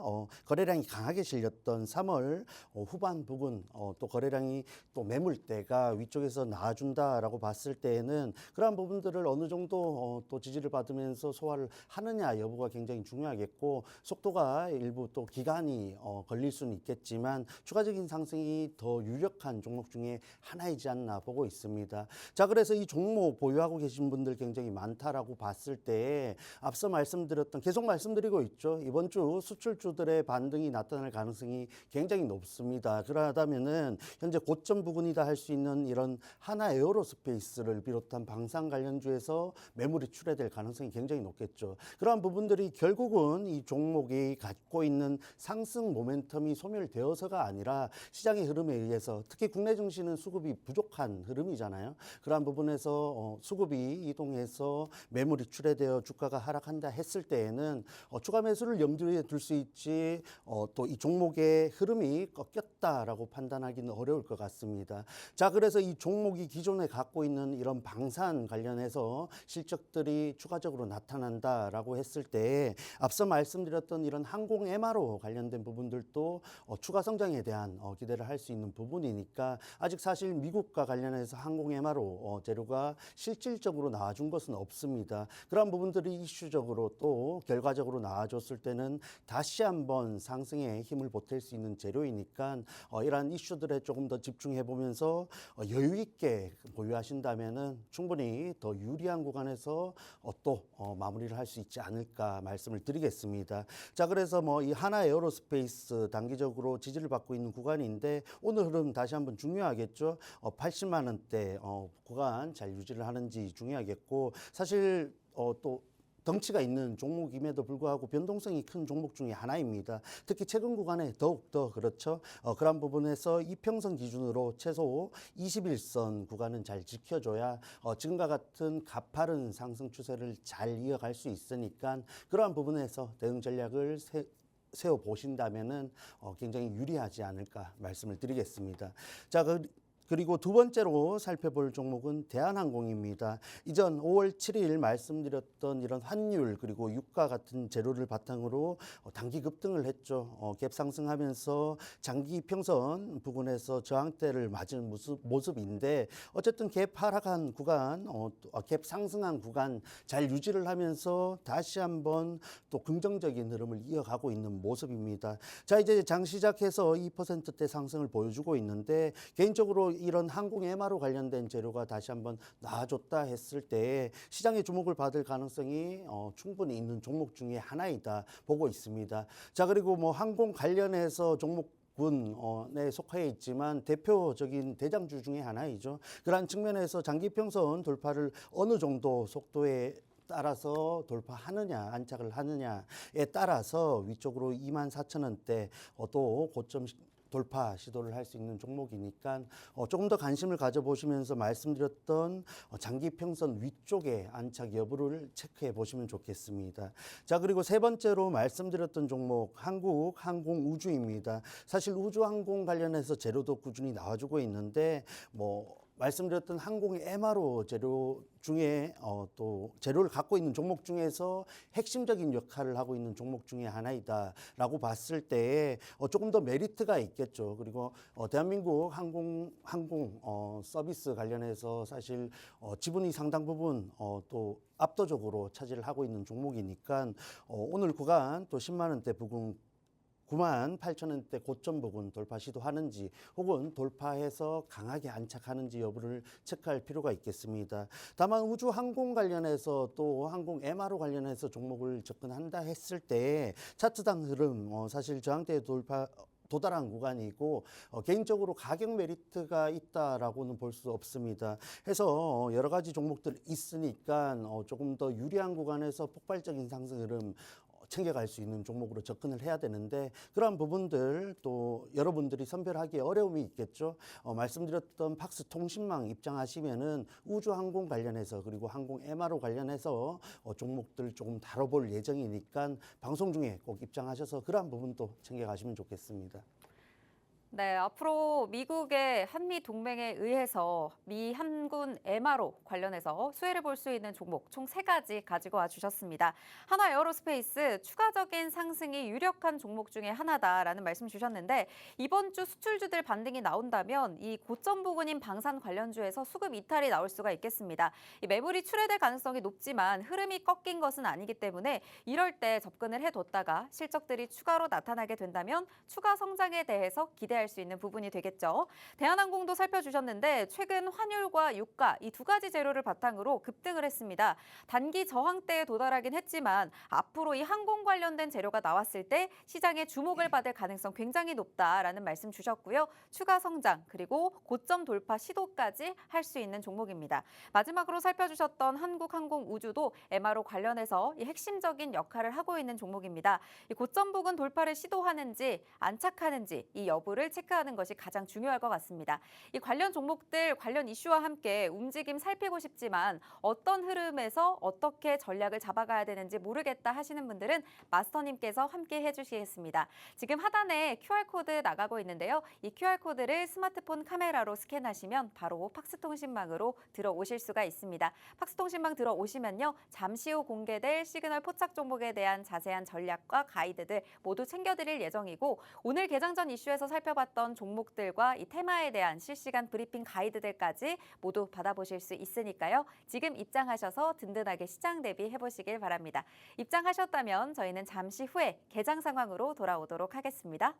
거래량이 강하게 실렸던 3월 후반 부분 또 거래량이 또 매물대가 위쪽에서 나와준다라고 봤을 때에는 그러한 부분들을 어느 정도 또 지지를 받으면서 소화를 하느냐 여부가 굉장히 중요하겠고 속도가 일부 또 기간이 걸릴 수는 있겠지만 추가적인 상승이 더 유력한 종목 중에 하나이지 않나 보고 있습니다. 자, 그래서 이 종목 보유하고 계신 분들 굉장히 많다라고 봤을 때 앞서 말씀드렸던 계속 말씀드리고 있죠. 이번 주 수출주들의 반등이 나타날 가능성이 굉장히 높습니다. 그러다면은 현재 고점 부근이다 할 수 있는 이런 하나에어로스페이스를 비롯한 방산 관련주에서 매물이 출회될 가능성이 굉장히 높겠죠. 그러한 부분들이 결국은 이 종목이 갖고 있는 상승 모멘텀이 소멸되어서가 아니라 시장의 흐름에 의해서 특히 국내 증시는 수급이 부족한 흐름이잖아요. 그러한 부분에서 수급이 이동해서 매물이 출회되어 주가가 하락한다 했을 때에는 추가 매수를 염두에 둘 수 있지 또 이 종목의 흐름이 꺾였다라고 판단하기는 어려울 것 같습니다. 자, 그래서 이 종목이 기존에 갖고 있는 이런 방산 관련해서 실적들이 추가적으로 나타난다라고 했을 때 앞서 말씀드렸던 이런 항공 MRO 관련된 부분들도 추가 성장에 대한 기대를 할 수 있는 부분이니까 아직 사실 미국과 관련해서 항공 MRO 재료가 실질적으로 나와준 것은 없습니다. 그런 부분들이 이슈적으로 또 결과적으로 나와줬을 때는 다시 한번 상승에 힘을 보탤 수 있는 재료이니까 이러한 이슈들에 조금 더 집중해 보면서 여유 있게 보유하신다면은 충분히 더 유리한 구간에서 또 마무리를 할 수 있지 않을까 말씀을 드리겠습니다. 자, 그래서 뭐 이 하나 에어로스페이스 단기적으로 지지를 받고 있는 구간인데 오늘 흐름 다시 한번 중요하겠죠. 80만 원대 구간 잘 유지를 하는지 중요하겠고 사실 또 덩치가 있는 종목임에도 불구하고 변동성이 큰 종목 중에 하나입니다. 특히 최근 구간에 더욱더 그렇죠. 그런 부분에서 이평선 기준으로 최소 21선 구간은 잘 지켜줘야 지금과 같은 가파른 상승 추세를 잘 이어갈 수 있으니까 그러한 부분에서 대응 전략을 세워 보신다면은 굉장히 유리하지 않을까 말씀을 드리겠습니다. 자, 그리고 두 번째로 살펴볼 종목은 대한항공입니다. 이전 5월 7일 말씀드렸던 이런 환율 그리고 유가 같은 재료를 바탕으로 단기 급등을 했죠. 갭 상승하면서 장기 평선 부근에서 저항대를 맞은 모습인데 어쨌든 갭 하락한 구간, 갭 상승한 구간 잘 유지를 하면서 다시 한번 또 긍정적인 흐름을 이어가고 있는 모습입니다. 자, 이제 장 시작해서 2%대 상승을 보여주고 있는데 개인적으로 이런 항공 MRO 관련된 재료가 다시 한번 나아졌다 했을 때 시장의 주목을 받을 가능성이 충분히 있는 종목 중에 하나이다 보고 있습니다. 자, 그리고 뭐 항공 관련해서 군에 속해 있지만 대표적인 대장주 중에 하나이죠. 그러한 측면에서 장기평선 돌파를 어느 정도 속도에 따라서 돌파하느냐 안착을 하느냐에 따라서 위쪽으로 24,000원대 또 고점 돌파 시도를 할 수 있는 종목이니까 조금 더 관심을 가져보시면서 말씀드렸던 장기 평선 위쪽에 안착 여부를 체크해 보시면 좋겠습니다. 자, 그리고 세 번째로 말씀드렸던 종목 한국항공우주입니다. 사실 우주항공 관련해서 재료도 꾸준히 나와주고 있는데 말씀드렸던 항공의 MRO 재료 중에 또 재료를 갖고 있는 종목 중에서 핵심적인 역할을 하고 있는 종목 중에 하나이다라고 봤을 때 조금 더 메리트가 있겠죠. 그리고 대한민국 항공 서비스 관련해서 사실 지분이 상당 부분 또 압도적으로 차지를 하고 있는 종목이니까 오늘 구간 또 10만 원대 부근 98,000원대 고점 부근 돌파 시도하는지 혹은 돌파해서 강하게 안착하는지 여부를 체크할 필요가 있겠습니다. 다만 우주 항공 관련해서 또 항공 MRO 관련해서 종목을 접근한다 했을 때 차트당 흐름 사실 저항대 도달한 구간이고 개인적으로 가격 메리트가 있다라고는 볼 수 없습니다. 해서 여러 가지 종목들 있으니까 조금 더 유리한 구간에서 폭발적인 상승 흐름 챙겨갈 수 있는 종목으로 접근을 해야 되는데 그러한 부분들 또 여러분들이 선별하기에 어려움이 있겠죠. 말씀드렸던 팍스통신망 입장하시면은 우주항공 관련해서 그리고 항공 MRO 관련해서 종목들 조금 다뤄볼 예정이니까 방송 중에 꼭 입장하셔서 그러한 부분도 챙겨가시면 좋겠습니다. 네, 앞으로 미국의 한미 동맹에 의해서 미 한군 MRO 관련해서 수혜를 볼 수 있는 종목 총 3가지 가지고 와 주셨습니다. 하나 에어로스페이스 추가적인 상승이 유력한 종목 중에 하나다라는 말씀 주셨는데 이번 주 수출주들 반등이 나온다면 이 고점 부근인 방산 관련주에서 수급 이탈이 나올 수가 있겠습니다. 이 매물이 출회될 가능성이 높지만 흐름이 꺾인 것은 아니기 때문에 이럴 때 접근을 해뒀다가 실적들이 추가로 나타나게 된다면 추가 성장에 대해서 기대할 수 있는 부분이 되겠죠. 대한항공도 살펴주셨는데 최근 환율과 유가 이 2가지 재료를 바탕으로 급등을 했습니다. 단기 저항대에 도달하긴 했지만 앞으로 이 항공 관련된 재료가 나왔을 때 시장의 주목을 받을 가능성 굉장히 높다라는 말씀 주셨고요. 추가 성장 그리고 고점 돌파 시도까지 할 수 있는 종목입니다. 마지막으로 살펴주셨던 한국항공우주도 MRO 관련해서 이 핵심적인 역할을 하고 있는 종목입니다. 이 고점 부근 돌파를 시도하는지 안착하는지 이 여부를 체크하는 것이 가장 중요할 것 같습니다. 이 관련 종목들, 관련 이슈와 함께 움직임 살피고 싶지만 어떤 흐름에서 어떻게 전략을 잡아가야 되는지 모르겠다 하시는 분들은 마스터님께서 함께 해주시겠습니다. 지금 하단에 QR코드 나가고 있는데요. 이 QR코드를 스마트폰 카메라로 스캔하시면 바로 팍스통신망으로 들어오실 수가 있습니다. 팍스통신망 들어오시면요. 잠시 후 공개될 시그널 포착 종목에 대한 자세한 전략과 가이드들 모두 챙겨드릴 예정이고 오늘 개장 전 이슈에서 살펴봤던 종목들과 이 테마에 대한 실시간 브리핑 가이드들까지 모두 받아보실 수 있으니까요. 지금 입장하셔서 든든하게 시장 대비해보시길 바랍니다. 입장하셨다면 저희는 잠시 후에 개장 상황으로 돌아오도록 하겠습니다.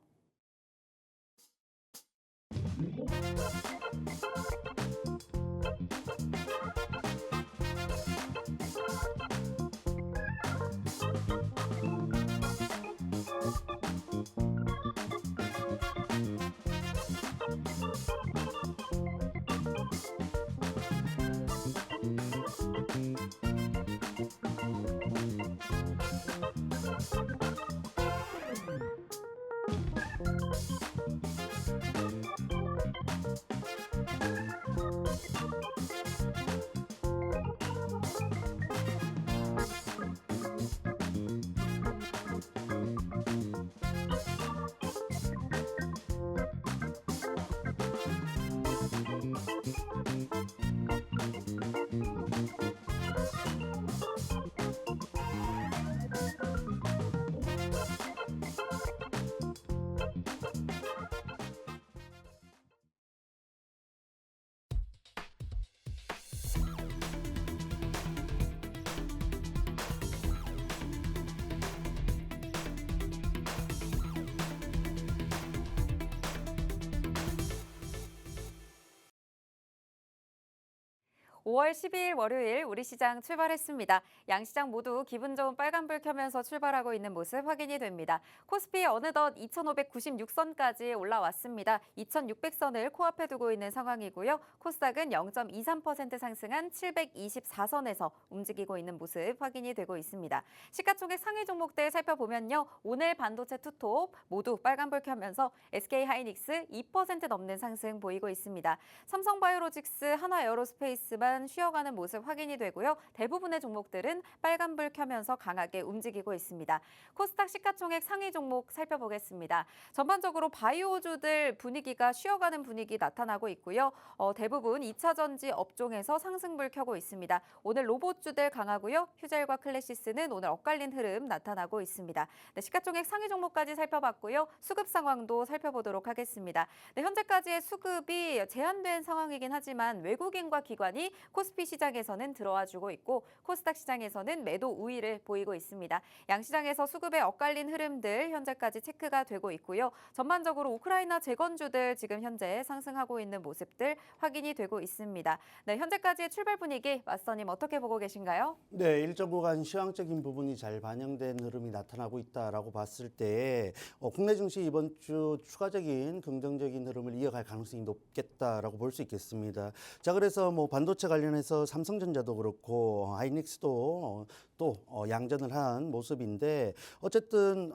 5월 12일 월요일 우리 시장 출발했습니다. 양 시장 모두 기분 좋은 빨간불 켜면서 출발하고 있는 모습 확인이 됩니다. 코스피 어느덧 2,596선까지 올라왔습니다. 2,600선을 코앞에 두고 있는 상황이고요. 코스닥은 0.23% 상승한 724선에서 움직이고 있는 모습 확인이 되고 있습니다. 시가총액 상위 종목들 살펴보면요. 오늘 반도체 투톱 모두 빨간불 켜면서 SK하이닉스 2% 넘는 상승 보이고 있습니다. 삼성바이오로직스, 하나에어로스페이스만 쉬어가는 모습 확인이 되고요. 대부분의 종목들은 빨간불 켜면서 강하게 움직이고 있습니다. 코스닥 시가총액 상위 종목 살펴보겠습니다. 전반적으로 바이오주들 분위기가 쉬어가는 분위기 나타나고 있고요. 대부분 2차전지 업종에서 상승불 켜고 있습니다. 오늘 로봇주들 강하고요. 휴젤과 클래시스는 오늘 엇갈린 흐름 나타나고 있습니다. 네, 시가총액 상위 종목까지 살펴봤고요. 수급 상황도 살펴보도록 하겠습니다. 네, 현재까지의 수급이 제한된 상황이긴 하지만 외국인과 기관이 코스피 시장에서는 들어와주고 있고 코스닥 시장에서는 매도 우위를 보이고 있습니다. 양 시장에서 수급의 엇갈린 흐름들 현재까지 체크가 되고 있고요. 전반적으로 우크라이나 재건주들 지금 현재 상승하고 있는 모습들 확인이 되고 있습니다. 네, 현재까지의 출발 분위기 마스터님 어떻게 보고 계신가요? 네, 일정 구간 시황적인 부분이 잘 반영된 흐름이 나타나고 있다라고 봤을 때 국내 증시 이번 주 추가적인 긍정적인 흐름을 이어갈 가능성이 높겠다라고 볼 수 있겠습니다. 자, 그래서 뭐 반도체 관련해서 삼성전자도 그렇고 하이닉스도 또 양전을 한 모습인데 어쨌든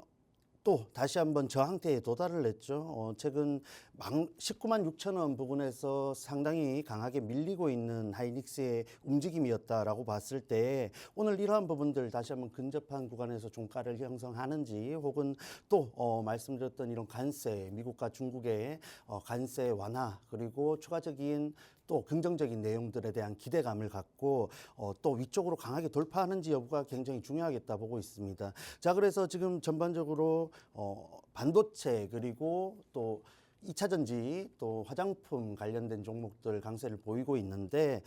또 다시 한번 저항대에 도달을 했죠. 최근 19만 6천 원 부근에서 상당히 강하게 밀리고 있는 하이닉스의 움직임이었다라고 봤을 때 오늘 이러한 부분들 다시 한번 근접한 구간에서 종가를 형성하는지 혹은 또 말씀드렸던 이런 관세, 미국과 중국의 관세 완화 그리고 추가적인 또 긍정적인 내용들에 대한 기대감을 갖고 또 위쪽으로 강하게 돌파하는지 여부가 굉장히 중요하겠다 보고 있습니다. 자, 그래서 지금 전반적으로 반도체 그리고 또 2차전지 또 화장품 관련된 종목들 강세를 보이고 있는데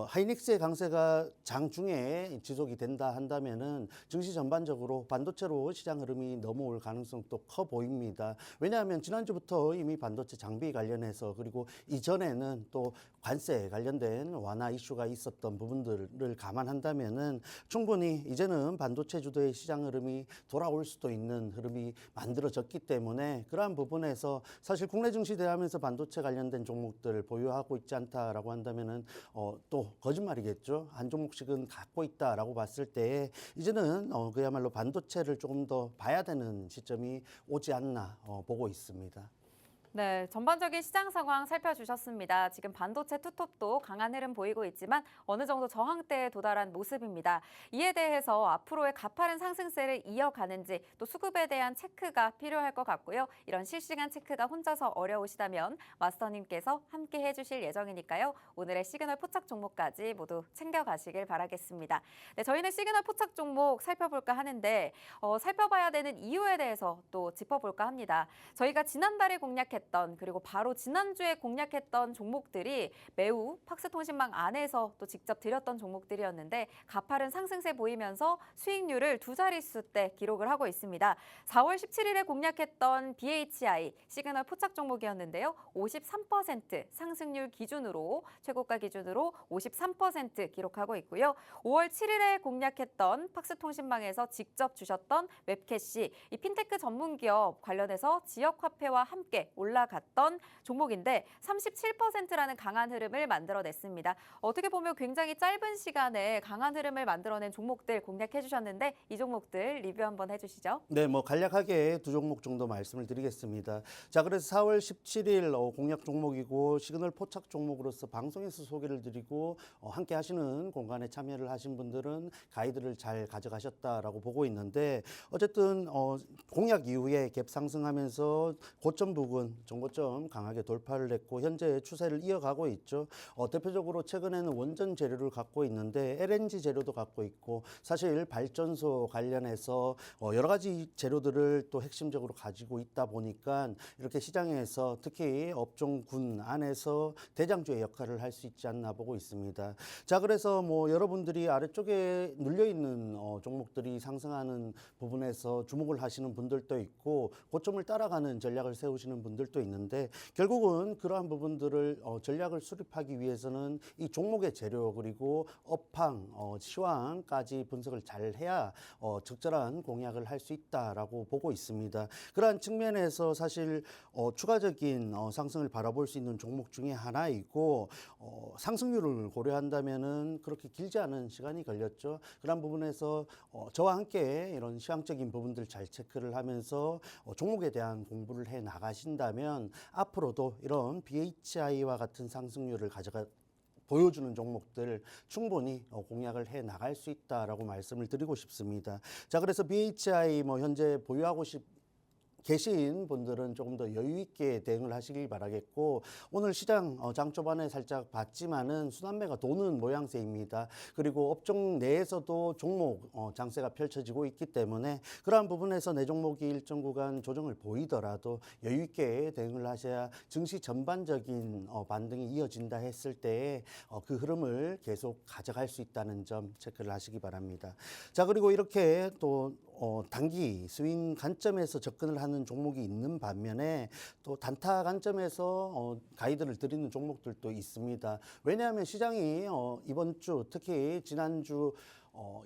하이닉스의 강세가 장중에 지속이 된다 한다면은 증시 전반적으로 반도체로 시장 흐름이 넘어올 가능성도 커 보입니다. 왜냐하면 지난주부터 이미 반도체 장비 관련해서 그리고 이전에는 또 관세 관련된 완화 이슈가 있었던 부분들을 감안한다면은 충분히 이제는 반도체 주도의 시장 흐름이 돌아올 수도 있는 흐름이 만들어졌기 때문에 그러한 부분에서 사실 국내 증시 대하면서 반도체 관련된 종목들을 보유하고 있지 않다라고 한다면은 또 거짓말이겠죠. 한 종목씩은 갖고 있다라고 봤을 때 이제는 그야말로 반도체를 조금 더 봐야 되는 시점이 오지 않나 보고 있습니다. 네, 전반적인 시장 상황 살펴주셨습니다. 지금 반도체 투톱도 강한 흐름 보이고 있지만 어느 정도 저항대에 도달한 모습입니다. 이에 대해서 앞으로의 가파른 상승세를 이어가는지 또 수급에 대한 체크가 필요할 것 같고요. 이런 실시간 체크가 혼자서 어려우시다면 마스터님께서 함께 해주실 예정이니까요. 오늘의 시그널 포착 종목까지 모두 챙겨가시길 바라겠습니다. 네, 저희는 시그널 포착 종목 살펴볼까 하는데 살펴봐야 되는 이유에 대해서 또 짚어볼까 합니다. 저희가 지난달에 공략했던 그리고 바로 지난주에 공략했던 종목들이 매우 팍스통신망 안에서 또 직접 드렸던 종목들이었는데 가파른 상승세 보이면서 수익률을 두 자릿수대 기록을 하고 있습니다. 4월 17일에 공략했던 BHI 시그널 포착 종목이었는데요. 53% 상승률 기준으로 최고가 기준으로 53% 기록하고 있고요. 5월 7일에 공략했던 팍스통신망에서 직접 주셨던 웹캐시 이 핀테크 전문 기업 관련해서 지역화폐와 함께 올라갔던 종목인데 37%라는 강한 흐름을 만들어냈습니다. 어떻게 보면 굉장히 짧은 시간에 강한 흐름을 만들어낸 종목들 공략해 주셨는데 이 종목들 리뷰 한번 해주시죠. 네, 뭐 간략하게 두 종목 정도 말씀을 드리겠습니다. 자, 그래서 4월 17일 공략 종목이고 시그널 포착 종목으로서 방송에서 소개를 드리고 함께 하시는 공간에 참여를 하신 분들은 가이드를 잘 가져가셨다라고 보고 있는데 어쨌든 공략 이후에 갭 상승하면서 고점 부근, 정고점 강하게 돌파를 했고 현재 추세를 이어가고 있죠. 대표적으로 최근에는 원전 재료를 갖고 있는데 LNG 재료도 갖고 있고 사실 발전소 관련해서 여러 가지 재료들을 또 핵심적으로 가지고 있다 보니까 이렇게 시장에서 특히 업종군 안에서 대장주의 역할을 할 수 있지 않나 보고 있습니다. 자, 그래서 뭐 여러분들이 아래쪽에 눌려 있는 종목들이 상승하는 부분에서 주목을 하시는 분들도 있고 고점을 따라가는 전략을 세우시는 분들 분들도 있는데 결국은 그러한 부분들을 전략을 수립하기 위해서는 이 종목의 재료 그리고 업황, 시황까지 분석을 잘 해야 적절한 공약을 할 수 있다라고 보고 있습니다. 그러한 측면에서 사실 추가적인 상승을 바라볼 수 있는 종목 중에 하나이고 상승률을 고려한다면은 그렇게 길지 않은 시간이 걸렸죠. 그런 부분에서 저와 함께 이런 시황적인 부분들 잘 체크를 하면서 종목에 대한 공부를 해 나가신다면 앞으로도 이런 BHI와 같은 상승률을 보여주는 종목들 충분히 공략을 해 나갈 수 있다라고 말씀을 드리고 싶습니다. 자, 그래서 BHI 현재 보유하고 계신 분들은 조금 더 여유 있게 대응을 하시길 바라겠고 오늘 시장 장 초반에 살짝 봤지만은 순환매가 도는 모양새입니다. 그리고 업종 내에서도 종목 장세가 펼쳐지고 있기 때문에 그러한 부분에서 내 종목이 일정 구간 조정을 보이더라도 여유 있게 대응을 하셔야 증시 전반적인 반등이 이어진다 했을 때에 그 흐름을 계속 가져갈 수 있다는 점 체크를 하시기 바랍니다. 자, 그리고 이렇게 또 단기 스윙 관점에서 접근을 하는 종목이 있는 반면에 또 단타 관점에서 가이드를 드리는 종목들도 있습니다. 왜냐하면 시장이 이번 주 특히 지난주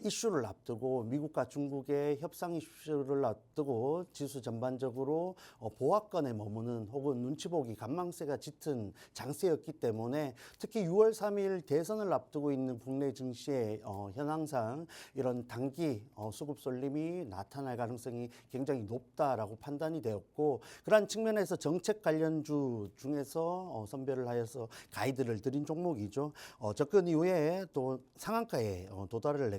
이슈를 앞두고 미국과 중국의 협상 이슈를 앞두고 지수 전반적으로 보합권에 머무는 혹은 눈치 보기 관망세가 짙은 장세였기 때문에 특히 6월 3일 대선을 앞두고 있는 국내 증시의 현황상 이런 단기 수급 쏠림이 나타날 가능성이 굉장히 높다라고 판단이 되었고 그러한 측면에서 정책 관련주 중에서 선별을 하여서 가이드를 드린 종목이죠. 접근 이후에 또 상한가에 도달을 했고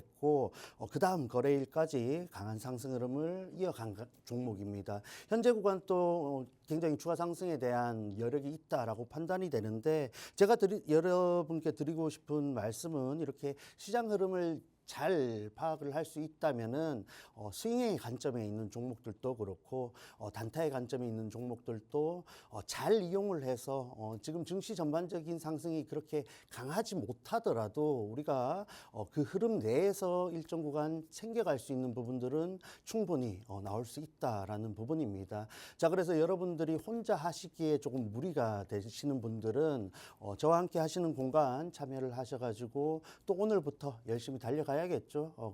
그 다음 거래일까지 강한 상승 흐름을 이어간 종목입니다. 현재 구간 또 굉장히 추가 상승에 대한 여력이 있다라고 판단이 되는데 제가 여러분께 드리고 싶은 말씀은 이렇게 시장 흐름을 잘 파악을 할 수 있다면은 스윙의 관점에 있는 종목들도 그렇고 단타의 관점에 있는 종목들도 잘 이용을 해서 지금 증시 전반적인 상승이 그렇게 강하지 못하더라도 우리가 그 흐름 내에서 일정 구간 챙겨갈 수 있는 부분들은 충분히 나올 수 있다라는 부분입니다. 자, 그래서 여러분들이 혼자 하시기에 조금 무리가 되시는 분들은 저와 함께 하시는 공간 참여를 하셔가지고 또 오늘부터 열심히 달려가야겠죠.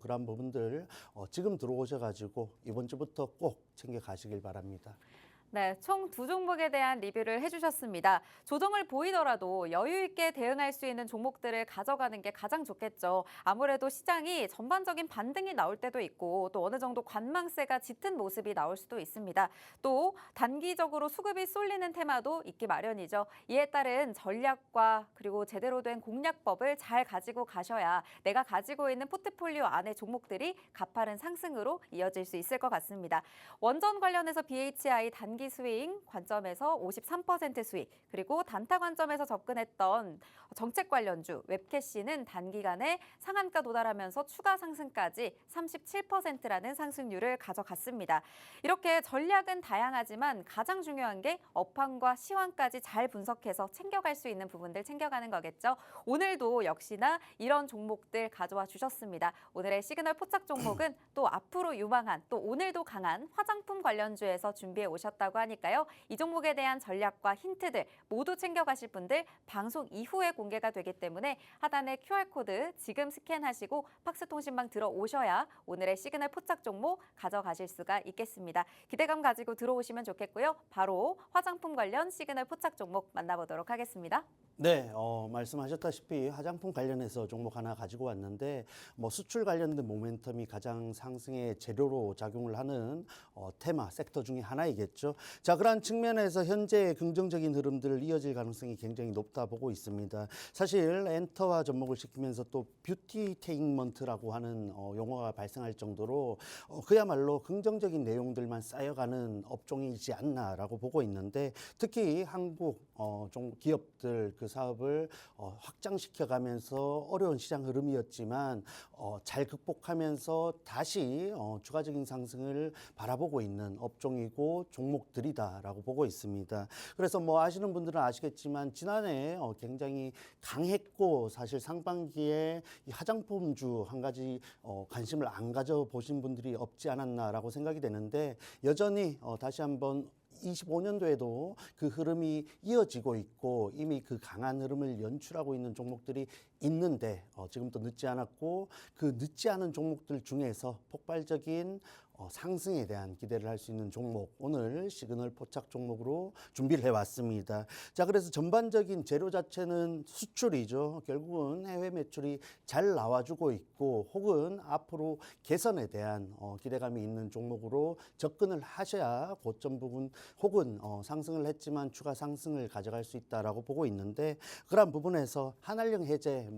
그런 부분들 지금 들어오셔가지고 이번 주부터 꼭 챙겨 가시길 바랍니다. 네, 총 두 종목에 대한 리뷰를 해주셨습니다. 조정을 보이더라도 여유 있게 대응할 수 있는 종목들을 가져가는 게 가장 좋겠죠. 아무래도 시장이 전반적인 반등이 나올 때도 있고 또 어느 정도 관망세가 짙은 모습이 나올 수도 있습니다. 또 단기적으로 수급이 쏠리는 테마도 있기 마련이죠. 이에 따른 전략과 그리고 제대로 된 공략법을 잘 가지고 가셔야 내가 가지고 있는 포트폴리오 안의 종목들이 가파른 상승으로 이어질 수 있을 것 같습니다. 원전 관련해서 BHI 단기 스윙 관점에서 53% 수익, 그리고 단타 관점에서 접근했던 정책 관련주 웹캐시는 단기간에 상한가 도달하면서 추가 상승까지 37%라는 상승률을 가져갔습니다. 이렇게 전략은 다양하지만 가장 중요한 게 업황과 시황까지 잘 분석해서 챙겨갈 수 있는 부분들 챙겨가는 거겠죠. 오늘도 역시나 이런 종목들 가져와 주셨습니다. 오늘의 시그널 포착 종목은 또 앞으로 유망한 또 오늘도 강한 화장품 관련주에서 준비해 오셨다고 하니까요. 이 종목에 대한 전략과 힌트들 모두 챙겨가실 분들 방송 이후에 공개가 되기 때문에 하단의 QR코드 지금 스캔하시고 팍스통신망 들어오셔야 오늘의 시그널 포착 종목 가져가실 수가 있겠습니다. 기대감 가지고 들어오시면 좋겠고요. 바로 화장품 관련 시그널 포착 종목 만나보도록 하겠습니다. 네, 말씀하셨다시피 화장품 관련해서 종목 하나 가지고 왔는데 수출 관련된 모멘텀이 가장 상승의 재료로 작용을 하는 테마 섹터 중에 하나이겠죠. 자, 그러한 측면에서 현재 긍정적인 흐름들 이어질 가능성이 굉장히 높다 보고 있습니다. 사실 엔터와 접목을 시키면서 또 뷰티테인먼트라고 하는 용어가 발생할 정도로 그야말로 긍정적인 내용들만 쌓여가는 업종이지 않나라고 보고 있는데 특히 한국 기업들 그 사업을 확장시켜가면서 어려운 시장 흐름이었지만 잘 극복하면서 다시 추가적인 상승을 바라보고 있는 업종이고 종목들이다라고 보고 있습니다. 그래서 아시는 분들은 아시겠지만 지난해 굉장히 강했고 사실 상반기에 이 화장품주 한 가지 관심을 안 가져보신 분들이 없지 않았나라고 생각이 되는데 여전히 다시 한번 25년도에도 그 흐름이 이어지고 있고 이미 그 강한 흐름을 연출하고 있는 종목들이 있는데 지금도 늦지 않았고 그 늦지 않은 종목들 중에서 폭발적인 상승에 대한 기대를 할 수 있는 종목 오늘 시그널 포착 종목으로 준비를 해왔습니다. 자, 그래서 전반적인 재료 자체는 수출이죠. 결국은 해외 매출이 잘 나와주고 있고 혹은 앞으로 개선에 대한 기대감이 있는 종목으로 접근을 하셔야 고점 부분 혹은 상승을 했지만 추가 상승을 가져갈 수 있다라고 보고 있는데 그런 부분에서 한알령 해제,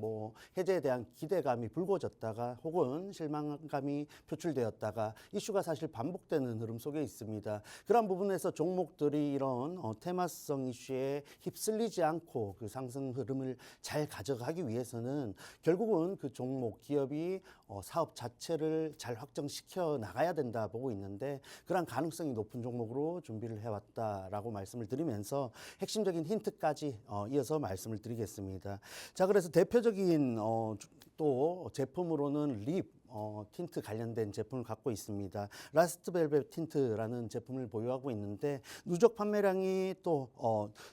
해제에 대한 기대감이 불거졌다가 혹은 실망감이 표출되었다가 이슈가 사실 반복되는 흐름 속에 있습니다. 그런 부분에서 종목들이 이런 테마성 이슈에 휩쓸리지 않고 그 상승 흐름을 잘 가져가기 위해서는 결국은 그 종목 기업이 사업 자체를 잘 확정시켜 나가야 된다 보고 있는데 그런 가능성이 높은 종목으로 준비를 해왔다라고 말씀을 드리면서 핵심적인 힌트까지 이어서 말씀을 드리겠습니다. 자, 그래서 대표적인 또 제품으로는 립 틴트 관련된 제품을 갖고 있습니다. 라스트 벨벳 틴트라는 제품을 보유하고 있는데 누적 판매량이 또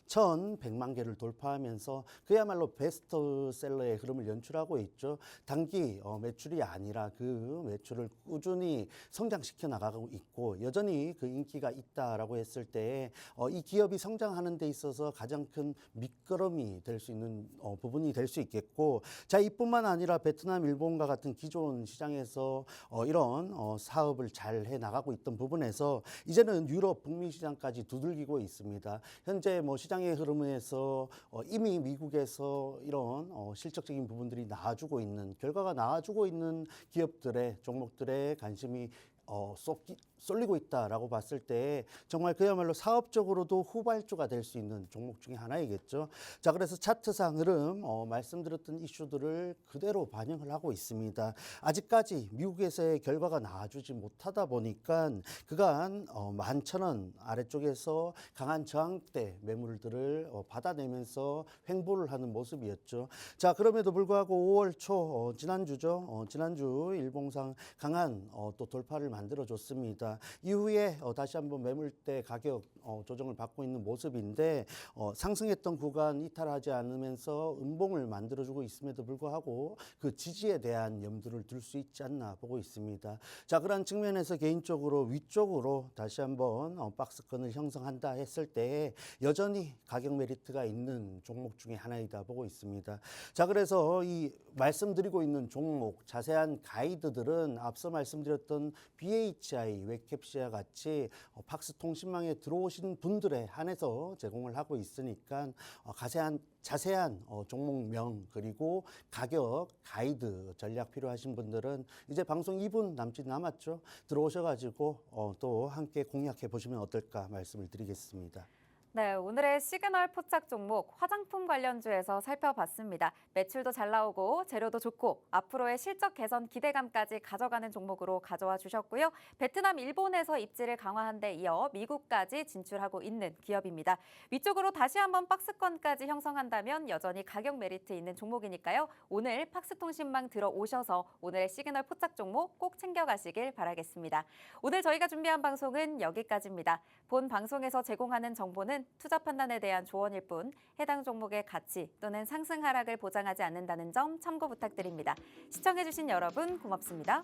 1,100만 개를 돌파하면서 그야말로 베스트셀러의 흐름을 연출하고 있죠. 단기 매출이 아니라 그 매출을 꾸준히 성장시켜 나가고 있고 여전히 그 인기가 있다라고 했을 때 이 기업이 성장하는 데 있어서 가장 큰 밑거름이 될 수 있는 부분이 될 수 있겠고 자, 이뿐만 아니라 베트남, 일본과 같은 기존 시장에서 이런 사업을 잘 해 나가고 있던 부분에서 이제는 유럽, 북미 시장까지 두들기고 있습니다. 현재 시장의 흐름에서 이미 미국에서 이런 실적적인 부분들이 나와주고 있는 결과가 나와주고 있는 기업들의 종목들의 관심이 쏠리고 있다라고 봤을 때 정말 그야말로 사업적으로도 후발주가 될 수 있는 종목 중에 하나이겠죠. 자, 그래서 차트상 흐름 말씀드렸던 이슈들을 그대로 반영을 하고 있습니다. 아직까지 미국에서의 결과가 나와주지 못하다 보니까 그간 11,000원 아래쪽에서 강한 저항대 매물들을 받아내면서 횡보를 하는 모습이었죠. 자, 그럼에도 불구하고 5월 초 지난주죠. 지난주 일봉상 강한 또 돌파를 만들어줬습니다. 이후에 다시 한번 매물대 가격 조정을 받고 있는 모습인데 상승했던 구간 이탈하지 않으면서 음봉을 만들어주고 있음에도 불구하고 그 지지에 대한 염두를 둘 수 있지 않나 보고 있습니다. 자, 그런 측면에서 개인적으로 위쪽으로 다시 한번 박스권을 형성한다 했을 때 여전히 가격 메리트가 있는 종목 중에 하나이다 보고 있습니다. 자, 그래서 이 말씀드리고 있는 종목 자세한 가이드들은 앞서 말씀드렸던 BHI, 웹캡시와 같이 팍스 통신망에 들어오신 분들에 한해서 제공을 하고 있으니까 자세한 종목명 그리고 가격 가이드 전략 필요하신 분들은 이제 방송 2분 남짓 남았죠. 들어오셔가지고 또 함께 공략해 보시면 어떨까 말씀을 드리겠습니다. 네, 오늘의 시그널 포착 종목 화장품 관련주에서 살펴봤습니다. 매출도 잘 나오고 재료도 좋고 앞으로의 실적 개선 기대감까지 가져가는 종목으로 가져와 주셨고요. 베트남, 일본에서 입지를 강화한 데 이어 미국까지 진출하고 있는 기업입니다. 위쪽으로 다시 한번 박스권까지 형성한다면 여전히 가격 메리트 있는 종목이니까요. 오늘 팍스통신망 들어오셔서 오늘의 시그널 포착 종목 꼭 챙겨가시길 바라겠습니다. 오늘 저희가 준비한 방송은 여기까지입니다. 본 방송에서 제공하는 정보는 투자 판단에 대한 조언일 뿐 해당 종목의 가치 또는 상승 하락을 보장하지 않는다는 점 참고 부탁드립니다. 시청해주신 여러분 고맙습니다.